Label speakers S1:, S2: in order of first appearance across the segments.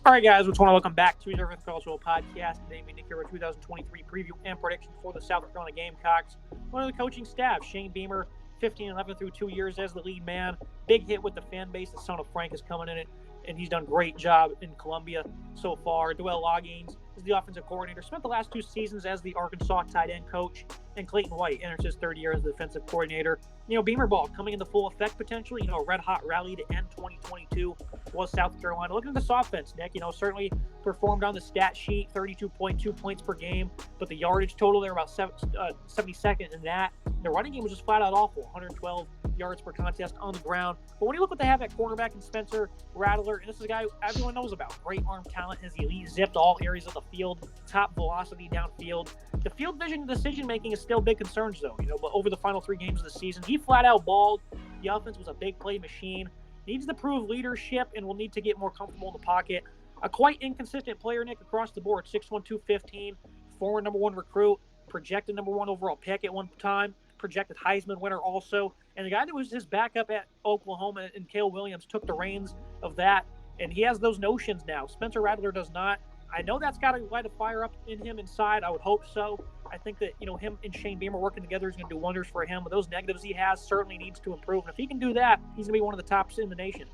S1: All right, guys, what's going on? Welcome back to the Reserve Cultural Podcast. Today, me and Nick here with 2023 preview and predictions for the South Carolina Gamecocks. One of the coaching staff, Shane Beamer, 15-11 through 2 years as the lead man. Big hit with the fan base. The son of Frank is coming in it, and he's done a great job in Columbia so far. Dwell Loggins is the offensive coordinator. Spent the last 2 seasons as the Arkansas tight end coach. And Clayton White enters his 3rd year as the defensive coordinator. Beamer ball coming into full effect potentially. A red-hot rally to end 2022 was South Carolina. Looking at this offense, Nick, certainly performed on the stat sheet, 32.2 points per game, but the yardage total, they're about 72nd in that. The running game was just flat out awful, 112 yards per contest on the ground. But when you look what they have at cornerback in Spencer Rattler, and this is a guy everyone knows about, great arm talent, his elite zip to all areas of the field, top velocity downfield. The field vision and decision-making is still big concerns, though, but over the final 3 games of the season, he flat out balled. The offense was a big play machine. Needs to prove leadership and will need to get more comfortable in the pocket. A quite inconsistent player, Nick, across the board. 6'1", 215, former number 1 recruit, projected number 1 overall pick at one time, projected Heisman winner also. And the guy that was his backup at Oklahoma and Cale Williams took the reins of that, and he has those notions now. Spencer Rattler does not. I know that's got to light a fire up in him inside. I would hope so. I think that, him and Shane Beamer working together is going to do wonders for him. But those negatives he has certainly needs to improve. And if he can do that, he's going to be one of the tops in the nation.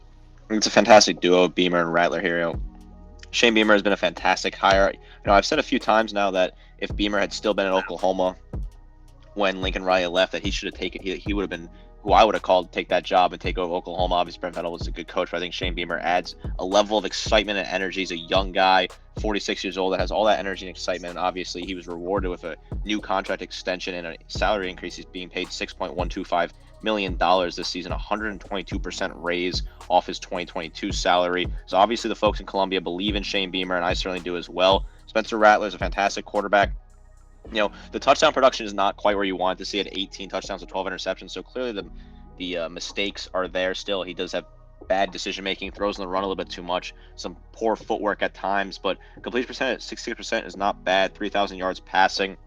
S2: It's a fantastic duo, Beamer and Rattler here. Shane Beamer has been a fantastic hire. I've said a few times now that if Beamer had still been at Oklahoma when Lincoln Riley left, that he should have taken. He would have been who I would have called to take that job and take over Oklahoma. Obviously, Brent Venables was a good coach, but I think Shane Beamer adds a level of excitement and energy. He's a young guy, 46 years old, that has all that energy and excitement. And obviously, he was rewarded with a new contract extension and a salary increase. He's being paid $6.125 million this season, 122% raise off his 2022 salary. So obviously, the folks in Columbia believe in Shane Beamer, and I certainly do as well. Spencer Rattler is a fantastic quarterback. The touchdown production is not quite where you want to see at 18 touchdowns and 12 interceptions. So clearly the mistakes are there still. He does have bad decision making, throws in the run a little bit too much, some poor footwork at times, but completion percent at 66% is not bad. 3,000 yards passing.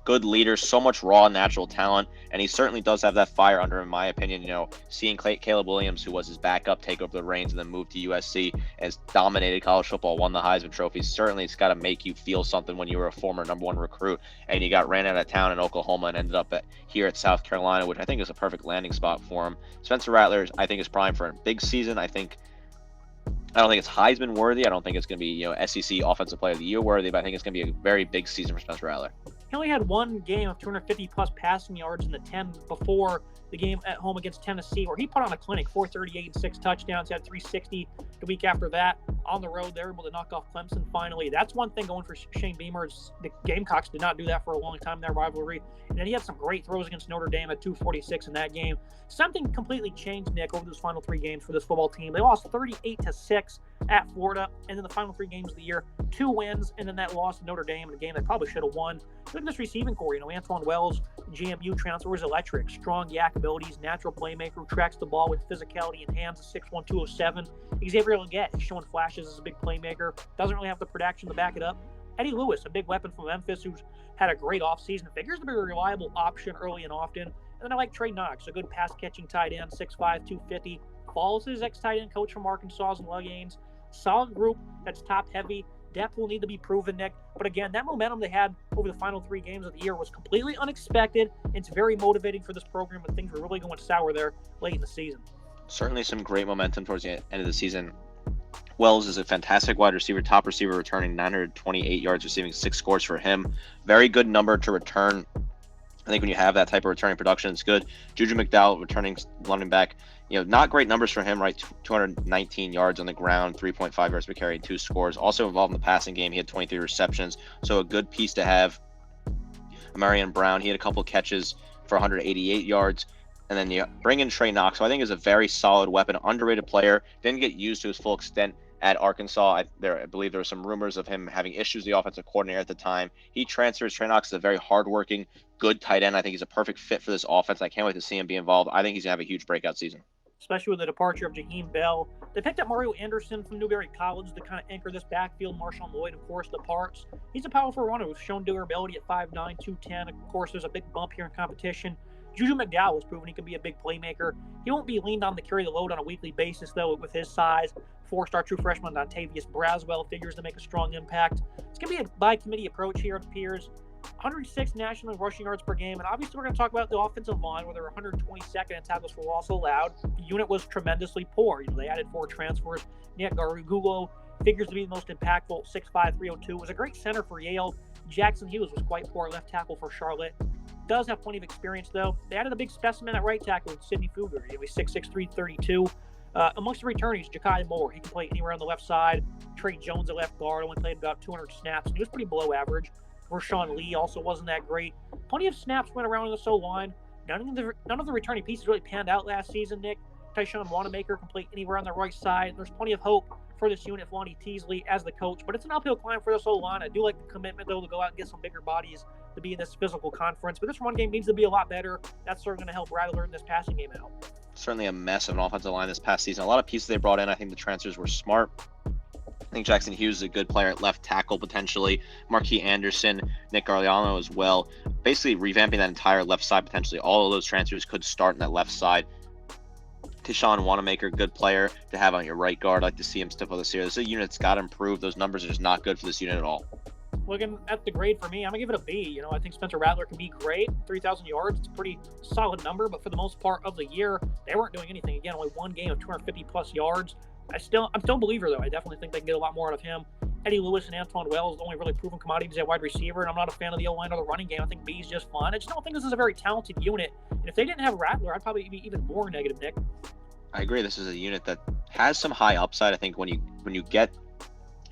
S2: Good leader, so much raw natural talent, and he certainly does have that fire under him, in my opinion. Seeing Caleb Williams, who was his backup, take over the reins and then move to USC, has dominated college football, won the Heisman Trophy. Certainly, it's got to make you feel something when you were a former number 1 recruit and you got ran out of town in Oklahoma and ended up here at South Carolina, which I think is a perfect landing spot for him. Spencer Rattler, I think, is primed for a big season. I don't think it's Heisman worthy. I don't think it's going to be SEC Offensive Player of the Year worthy, but I think it's going to be a very big season for Spencer Rattler.
S1: He only had 1 game of 250-plus passing yards in the 10 before the game at home against Tennessee, where he put on a clinic, 438 and 6 touchdowns, had 360 the week after that. On the road, they were able to knock off Clemson finally. That's one thing going for Shane Beamer. The Gamecocks did not do that for a long time in their rivalry. And then he had some great throws against Notre Dame at 246 in that game. Something completely changed, Nick, over those final 3 games for this football team. They lost 38-6 at Florida, and then the final 3 games of the year, 2 wins, and then that loss to Notre Dame in a game they probably should have won. Look at this receiving core. Antoine Wells, GMU transfer, was electric. Strong yak abilities, natural playmaker who tracks the ball with physicality and hands, 6'1", 207. Xavier Legette is showing flashes as a big playmaker. Doesn't really have the production to back it up. Eddie Lewis, a big weapon from Memphis who's had a great offseason, figures to be a reliable option early and often. And then I like Trey Knox, a good pass-catching tight end, 6'5", 250. Follows his ex-tight end coach from Arkansas and Luganes. Solid group that's top-heavy. Depth will need to be proven, Nick. But again, that momentum they had over the final 3 games of the year was completely unexpected. It's very motivating for this program, but things were really going sour there late in the season.
S2: Certainly some great momentum towards the end of the season. Wells is a fantastic wide receiver, top receiver, returning 928 yards, receiving 6 scores for him. Very good number to return. I think when you have that type of returning production, it's good. Juju McDowell, returning running back, not great numbers for him, right? 219 yards on the ground, 3.5 yards per carry, 2 scores. Also involved in the passing game, he had 23 receptions, so a good piece to have. Marion Brown, he had a couple catches for 188 yards. And then you bring in Trey Knox, who I think is a very solid weapon, underrated player. Didn't get used to his full extent at Arkansas. I believe there were some rumors of him having issues with the offensive coordinator at the time. He transfers. Trey Knox is a very hardworking, good tight end. I think he's a perfect fit for this offense. I can't wait to see him be involved. I think he's going to have a huge breakout season.
S1: Especially with the departure of Jaheim Bell. They picked up Mario Anderson from Newberry College to kind of anchor this backfield. Marshawn Lloyd, of course, departs. He's a powerful runner who's shown durability at 5'9", 210. Of course, there's a big bump here in competition Juju McDowell has proven he can be a big playmaker. He won't be leaned on to carry the load on a weekly basis, though, with his size. Four-star true freshman Dontavius Braswell figures to make a strong impact. It's going to be a by-committee approach here, it appears. 106 national rushing yards per game, and obviously we're going to talk about the offensive line, where they're 122nd in tackles for loss allowed. The unit was tremendously poor. They added 4 transfers. Nick Garigulo figures to be the most impactful, 6'5", 302. Was a great center for Yale. Jackson Hughes was quite poor left tackle for Charlotte. Does have plenty of experience, though. They added a big specimen at right tackle with Sidney Fugger. He's 6'6", 332. Amongst the returnees, Ja'Kai Moore. He can play anywhere on the left side. Trey Jones at left guard only played about 200 snaps. He was pretty below average. Rashawn Lee also wasn't that great. Plenty of snaps went around in the O-line. None of the returning pieces really panned out last season, Nick. Tyshawn Wanamaker can play anywhere on the right side. There's plenty of hope for this unit, Lonnie Teasley as the coach, but it's an uphill climb for this O-line. I do like the commitment, though, to go out and get some bigger bodies to be in this physical conference. But this run game needs to be a lot better. That's certainly going to help Rattler in this passing game out.
S2: Certainly a mess of an offensive line this past season. A lot of pieces they brought in. I think the transfers were smart. I think Jackson Hughes is a good player at left tackle potentially. Marquis Anderson, Nick Garliano as well. Basically revamping that entire left side potentially. All of those transfers could start in that left side. Tyshawn Wanamaker, good player to have on your right guard. I'd like to see him step up this year. This is a unit that's got to improve. Those numbers are just not good for this unit at all.
S1: Looking at the grade for me, I'm going to give it a B. I think Spencer Rattler can be great. 3,000 yards, it's a pretty solid number, but for the most part of the year, they weren't doing anything. Again, only one game of 250-plus yards. I'm still a believer, though. I definitely think they can get a lot more out of him. Eddie Lewis and Antoine Wells, the only really proven commodities at wide receiver, and I'm not a fan of the O-line or the running game. I think B is just fun. I just don't think this is a very talented unit. And if they didn't have Rattler, I'd probably be even more negative, Nick.
S2: I agree. This is a unit that has some high upside. I think when you get,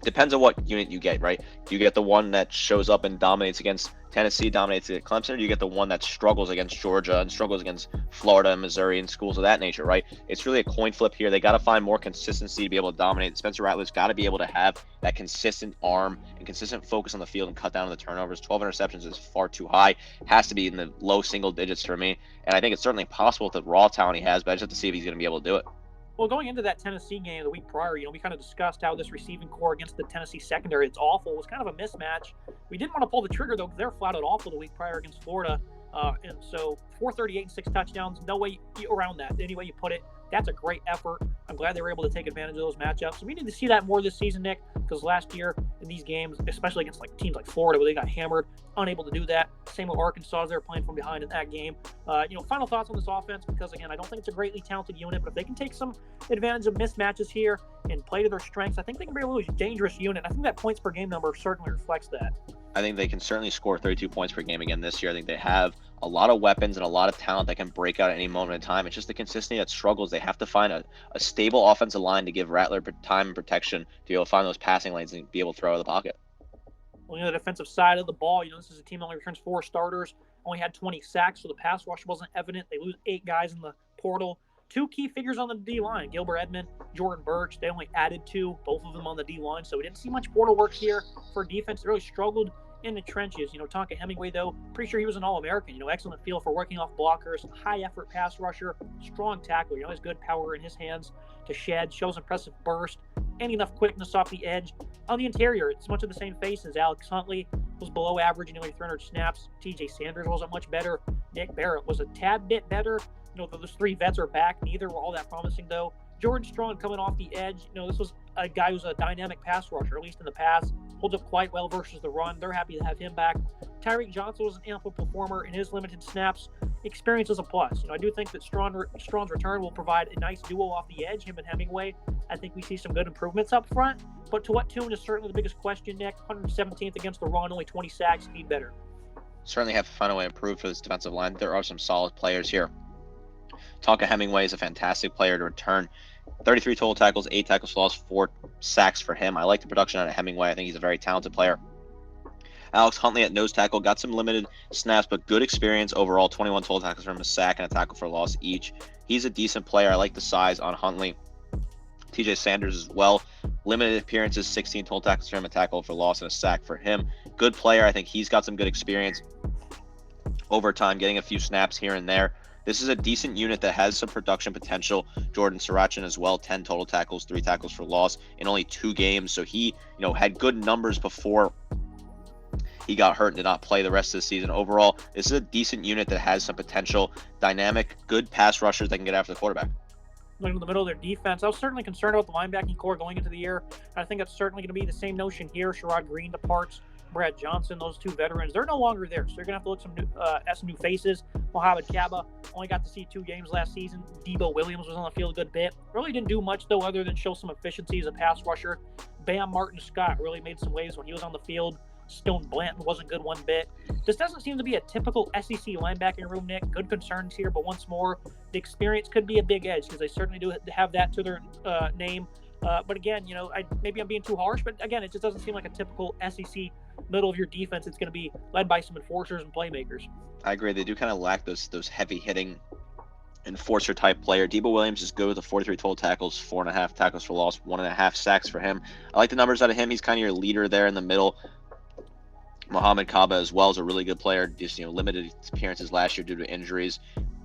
S2: depends on what unit you get, right? Do you get the one that shows up and dominates against Tennessee, dominates at Clemson, or do you get the one that struggles against Georgia and struggles against Florida and Missouri and schools of that nature, right? It's really a coin flip here. They got to find more consistency to be able to dominate. Spencer Rattler's got to be able to have that consistent arm and consistent focus on the field and cut down on the turnovers. 12 interceptions is far too high. Has to be in the low single digits for me. And I think it's certainly possible with the raw talent he has, but I just have to see if he's going to be able to do it.
S1: Well, going into that Tennessee game the week prior, we kind of discussed how this receiving core against the Tennessee secondary, it's awful. It was kind of a mismatch. We didn't want to pull the trigger, though, because they were flat out awful the week prior against Florida. And so 438 and 6 touchdowns, no way around that. Any way you put it, that's a great effort. I'm glad they were able to take advantage of those matchups. So we need to see that more this season, Nick, because last year in these games, especially against teams like Florida, where they got hammered, unable to do that. Same with Arkansas, they were playing from behind in that game. Final thoughts on this offense, because again, I don't think it's a greatly talented unit, but if they can take some advantage of mismatches here and play to their strengths, I think they can be a really dangerous unit. I think that points per game number certainly reflects that.
S2: I think they can certainly score 32 points per game again this year. I think they have a lot of weapons and a lot of talent that can break out at any moment in time. It's just the consistency that struggles. They have to find a stable offensive line to give Rattler time and protection to be able to find those passing lanes and be able to throw out of the pocket.
S1: Well, the defensive side of the ball, this is a team that only returns 4 starters, only had 20 sacks, so the pass rush wasn't evident. They lose 8 guys in the portal. 2 key figures on the D-line, Gilbert Edmond, Jordan Birch. They only added 2, both of them on the D-line, so we didn't see much portal work here for defense. They really struggled in the trenches. Tonka Hemingway, though, pretty sure he was an All-American. Excellent feel for working off blockers, high-effort pass rusher, strong tackler. Has good power in his hands to shed, shows impressive burst, and enough quickness off the edge. On the interior, it's much of the same faces. Alex Huntley was below average, nearly 300 snaps. TJ Sanders wasn't much better. Nick Barrett was a tad bit better. Those 3 vets are back. Neither were all that promising, though. Jordan Strong coming off the edge. This was a guy who's a dynamic pass rusher, at least in the past. Holds up quite well versus the run. They're happy to have him back. Tyreek Johnson was an ample performer in his limited snaps. Experience is a plus. I do think that Strong's return will provide a nice duo off the edge, him and Hemingway. I think we see some good improvements up front. But to what tune is certainly the biggest question, Nick. 117th against the run, only 20 sacks. Need better.
S2: Certainly have to find a way to improve for this defensive line. There are some solid players here. Tonka Hemingway is a fantastic player to return. 33 total tackles, 8 tackles for loss, 4 sacks for him. I like the production out of Hemingway. I think he's a very talented player. Alex Huntley at nose tackle got some limited snaps, but good experience overall. 21 total tackles for him, a sack and a tackle for loss each. He's a decent player. I like the size on Huntley. TJ Sanders as well. Limited appearances, 16 total tackles for him, a tackle for loss and a sack for him. Good player. I think he's got some good experience over time, getting a few snaps here and there. This is a decent unit that has some production potential. Jordan Sarachan as well, 10 total tackles, 3 tackles for loss in only 2 games. So he, had good numbers before he got hurt and did not play the rest of the season. Overall, this is a decent unit that has some potential, dynamic, good pass rushers that can get after the quarterback.
S1: Looking in the middle of their defense, I was certainly concerned about the linebacking core going into the year. I think that's certainly going to be the same notion here. Sherrod Green departs, Brad Johnson, those two veterans, they're no longer there. So you're going to have to look at some new faces. Mohamed Kaba only got to see 2 games last season. Debo Williams was on the field a good bit. Really didn't do much, though, other than show some efficiency as a pass rusher. Bam Martin Scott really made some waves when he was on the field. Stone Blanton wasn't good one bit. This doesn't seem to be a typical SEC linebacking room, Nick. Good concerns here, but once more, the experience could be a big edge because they certainly do have that to their name. But again, maybe I'm being too harsh, but again, it just doesn't seem like a typical SEC middle of your defense. It's going to be led by some enforcers and playmakers.
S2: I agree. They do kind of lack those heavy hitting enforcer type player. Debo Williams is good with the 43 total tackles, 4.5 tackles for loss, 1.5 sacks for him. I like the numbers out of him. He's kind of your leader there in the middle. Mohamed Kaba as well is a really good player. Just limited appearances last year due to injuries.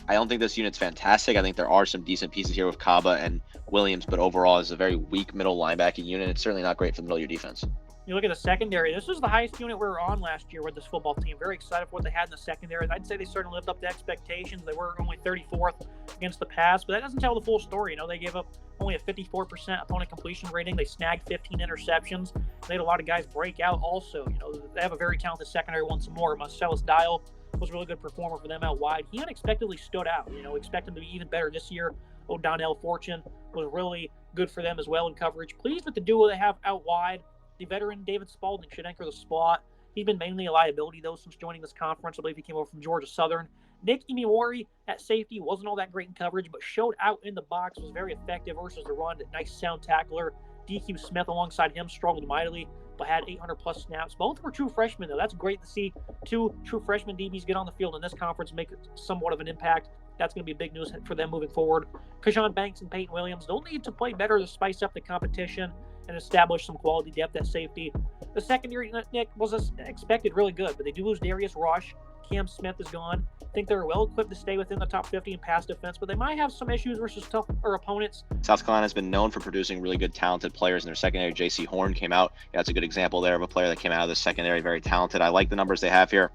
S2: I don't think this unit's fantastic. I think there are some decent pieces here with Kaba and Williams, but overall it's a very weak middle linebacking unit. It's certainly not great for the middle of your defense.
S1: You look at the secondary, this was the highest unit we were on last year with this football team. Very excited for what they had in the secondary. I'd say they certainly lived up to expectations. They were only 34th against the pass, but that doesn't tell the full story. They gave up only a 54% opponent completion rating. They snagged 15 interceptions. They had a lot of guys break out also. They have a very talented secondary once more. Marcellus Dial was a really good performer for them out wide. He unexpectedly stood out. Expect him to be even better this year. O'Donnell Fortune was really good for them as well in coverage. Pleased with the duo they have out wide. The veteran David Spalding should anchor the spot. He's been mainly a liability, though, since joining this conference. I believe he came over from Georgia Southern. Nick Imiwari at safety wasn't all that great in coverage, but showed out in the box, was very effective versus the run. Nice sound tackler. DQ Smith alongside him struggled mightily, but had 800-plus snaps. Both were true freshmen, though. That's great to see 2 true freshman DBs get on the field in this conference and make somewhat of an impact. That's going to be big news for them moving forward. Kajon Banks and Peyton Williams, they'll need to play better to spice up the competition and establish some quality depth at safety. The secondary, Nick, was as expected really good, but they do lose Darius Rush. Cam Smith is gone. I think they're well equipped to stay within the top 50 in pass defense, but they might have some issues versus tougher opponents.
S2: South Carolina has been known for producing really good, talented players in their secondary. J.C. Horn came out. Yeah, that's a good example there of a player that came out of the secondary, very talented. I like the numbers they have here.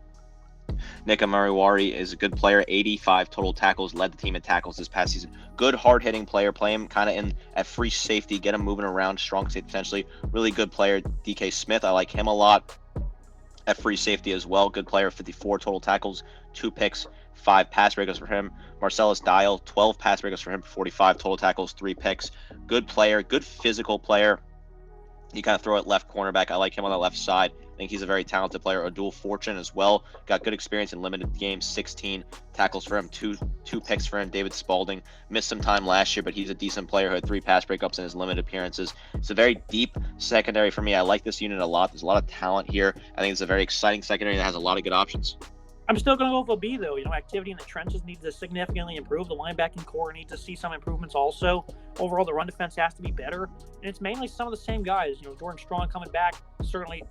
S2: Nick Imiwari is a good player, 85 total tackles, led the team in tackles this past season. Good hard-hitting player, play him kind of in at free safety, get him moving around, strong safety potentially. Really good player, DK Smith, I like him a lot at free safety as well. Good player, 54 total tackles, 2 picks, 5 pass breakups for him. Marcellus Dial, 12 pass breakups for him, 45 total tackles, 3 picks. Good player, good physical player. You kind of throw it left cornerback. I like him on the left side. I think he's a very talented player. O'Donnell Fortune as well. Got good experience in limited games. 16 tackles for him, two picks for him. David Spalding missed some time last year, but he's a decent player who had 3 pass breakups in his limited appearances. It's a very deep secondary for me. I like this unit a lot. There's a lot of talent here. I think it's a very exciting secondary that has a lot of good options.
S1: I'm still going to go with a B, though. Activity in the trenches needs to significantly improve. The linebacking core needs to see some improvements also. Overall, the run defense has to be better. And it's mainly some of the same guys. Jordan Strong coming back certainly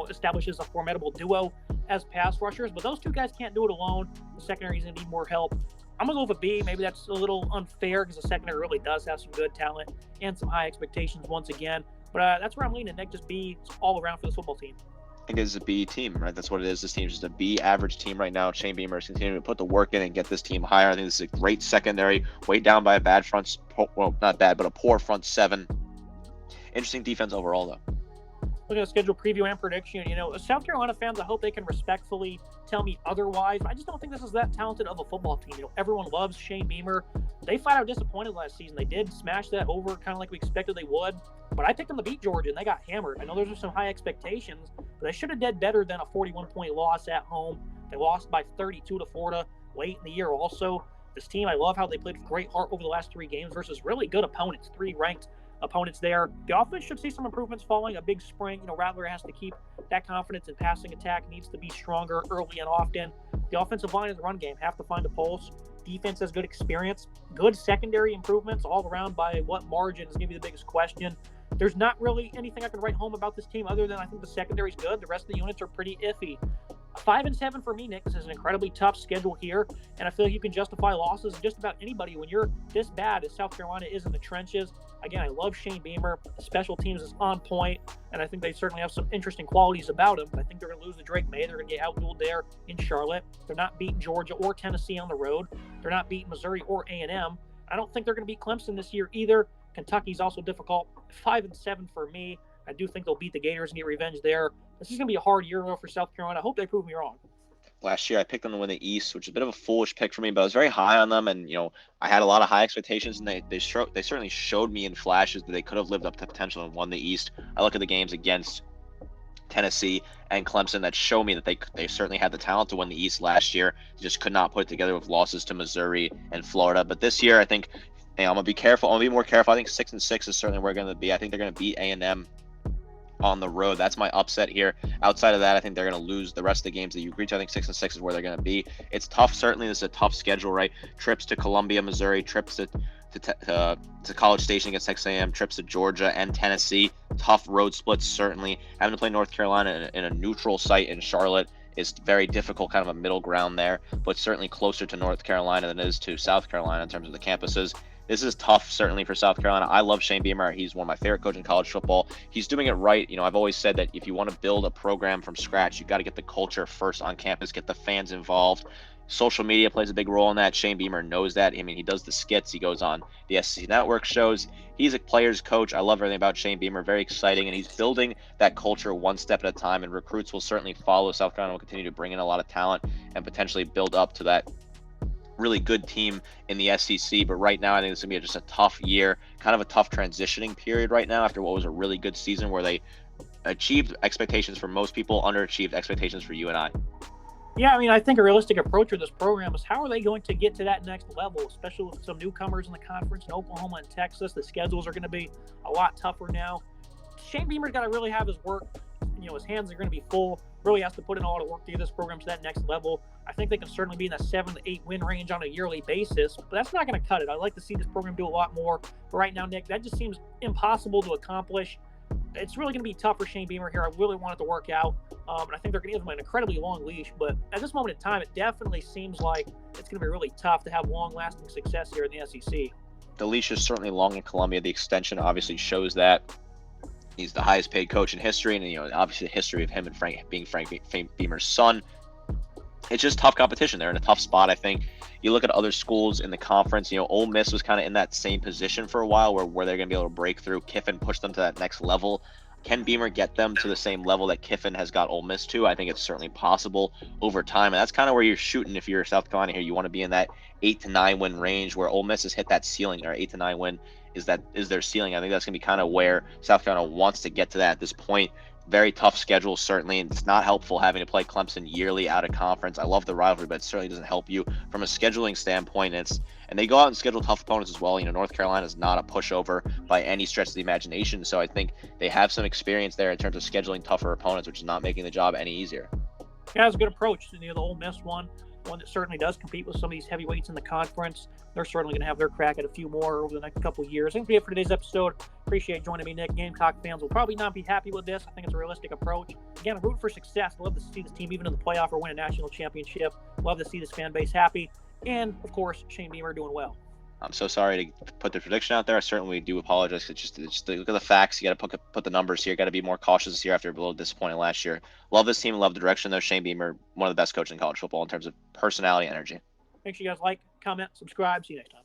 S1: establishes a formidable duo as pass rushers. But those 2 guys can't do it alone. The secondary is going to need more help. I'm going to go with a B. Maybe that's a little unfair because the secondary really does have some good talent and some high expectations once again. But that's where I'm leaning, Nick. Just B all around for this football team.
S2: I think it's a B team, right? That's what it is. This team's just a B average team right now. Shane Beamer is continuing to put the work in and get this team higher. I think this is a great secondary, weighed down by a bad front, well, not bad, but a poor front 7. Interesting defense overall, though.
S1: Looking at the schedule preview and prediction, South Carolina fans, I hope they can respectfully tell me otherwise. I just don't think this is that talented of a football team. Everyone loves Shane Beamer. They flat out disappointed last season. They did smash that over kind of like we expected they would. But I picked them to beat Georgia, and they got hammered. I know those are some high expectations, but they should have did better than a 41-point loss at home. They lost by 32 to Florida late in the year also. This team, I love how they played with great heart over the last 3 games versus really good opponents, 3 ranked opponents there. The offense should see some improvements following a big spring. Rattler has to keep that confidence in passing attack, needs to be stronger early and often. The offensive line and the run game have to find a pulse. Defense has good experience. Good secondary improvements all around. By what margin is going to be the biggest question. There's not really anything I can write home about this team other than I think the secondary's good. The rest of the units are pretty iffy. 5-7 for me, Nick. This is an incredibly tough schedule here, and I feel like you can justify losses just about anybody when you're this bad as South Carolina is in the trenches. Again, I love Shane Beamer. Special teams is on point, and I think they certainly have some interesting qualities about them. But I think they're going to lose to Drake May. They're going to get outdueled there in Charlotte. They're not beating Georgia or Tennessee on the road. They're not beating Missouri or A&M. I don't think they're going to beat Clemson this year either. Kentucky's also difficult. 5-7 for me. I do think they'll beat the Gators and get revenge there. This is going to be a hard year, though, for South Carolina. I hope they prove me wrong.
S2: Last year, I picked them to win the East, which is a bit of a foolish pick for me, but I was very high on them, and I had a lot of high expectations, and they certainly showed me in flashes that they could have lived up to potential and won the East. I look at the games against Tennessee and Clemson that show me that they certainly had the talent to win the East last year. They just could not put it together with losses to Missouri and Florida. But this year, I think I'm gonna be careful. I'm gonna be more careful. I think 6-6 is certainly where they're gonna be. I think they're gonna beat A&M on the road. That's my upset here. Outside of that, I think they're going to lose the rest of the games that you agree to. I think 6-6 is where they're going to be. It's tough. Certainly, this is a tough schedule, right? Trips to Columbia, Missouri, trips to College Station against Texas A&M, trips to Georgia and Tennessee. Tough road splits, certainly. Having to play North Carolina in a neutral site in Charlotte is very difficult, kind of a middle ground there, but certainly closer to North Carolina than it is to South Carolina in terms of the campuses. This is tough, certainly, for South Carolina. I love Shane Beamer. He's one of my favorite coaches in college football. He's doing it right. I've always said that if you want to build a program from scratch, you've got to get the culture first on campus, get the fans involved. Social media plays a big role in that. Shane Beamer knows that. I mean, he does the skits. He goes on the SEC Network shows. He's a player's coach. I love everything about Shane Beamer. Very exciting, and he's building that culture one step at a time, and recruits will certainly follow. South Carolina will continue to bring in a lot of talent and potentially build up to that really good team in the SEC, but right now I think it's gonna be just a tough year, kind of a tough transitioning period right now after what was a really good season where they achieved expectations for most people, underachieved expectations for you and I.
S1: Yeah, I mean, I think a realistic approach for this program is how are they going to get to that next level, especially with some newcomers in the conference in Oklahoma and Texas. The schedules are going to be a lot tougher now. Shane Beamer's got to really have his work. His hands are going to be full. Really has to put in a lot of work to get this program to that next level. I think they can certainly be in that 7 to 8 win range on a yearly basis, but that's not going to cut it. I'd like to see this program do a lot more. But right now, Nick, that just seems impossible to accomplish. It's really going to be tough for Shane Beamer here. I really want it to work out, and I think they're going to give him an incredibly long leash. But at this moment in time, it definitely seems like it's going to be really tough to have long-lasting success here in the SEC.
S2: The leash is certainly long in Columbia. The extension obviously shows that. He's the highest paid coach in history, and obviously the history of him and Frank Beamer's son. It's just tough competition. They're in a tough spot, I think. You look at other schools in the conference. Ole Miss was kind of in that same position for a while, where they're going to be able to break through. Kiffin pushed them to that next level. Can Beamer get them to the same level that Kiffin has got Ole Miss to? I think it's certainly possible over time, and that's kind of where you're shooting if you're South Carolina here. You want to be in that 8 to 9 win range where Ole Miss has hit that ceiling, or 8 to 9 win is their ceiling. I think that's going to be kind of where South Carolina wants to get to that at this point. Very tough schedule, certainly, and it's not helpful having to play Clemson yearly out of conference. I love the rivalry, but it certainly doesn't help you from a scheduling standpoint. And they go out and schedule tough opponents as well. North Carolina is not a pushover by any stretch of the imagination, so I think they have some experience there in terms of scheduling tougher opponents, which is not making the job any easier.
S1: Yeah, it's a good approach. The Ole Miss one that certainly does compete with some of these heavyweights in the conference. They're certainly going to have their crack at a few more over the next couple of years. I think that's it for today's episode. Appreciate joining me, Nick. Gamecock fans will probably not be happy with this. I think it's a realistic approach. Again, I'm rooting for success. I'd love to see this team even in the playoff or win a national championship. Love to see this fan base happy. And, of course, Shane Beamer doing well.
S2: I'm so sorry to put the prediction out there. I certainly do apologize. It's just look at the facts. You got to put the numbers here. Got to be more cautious this year after a little disappointing last year. Love this team. Love the direction though. Shane Beamer, one of the best coaches in college football in terms of personality and energy.
S1: Make sure you guys like, comment, subscribe. See you next time.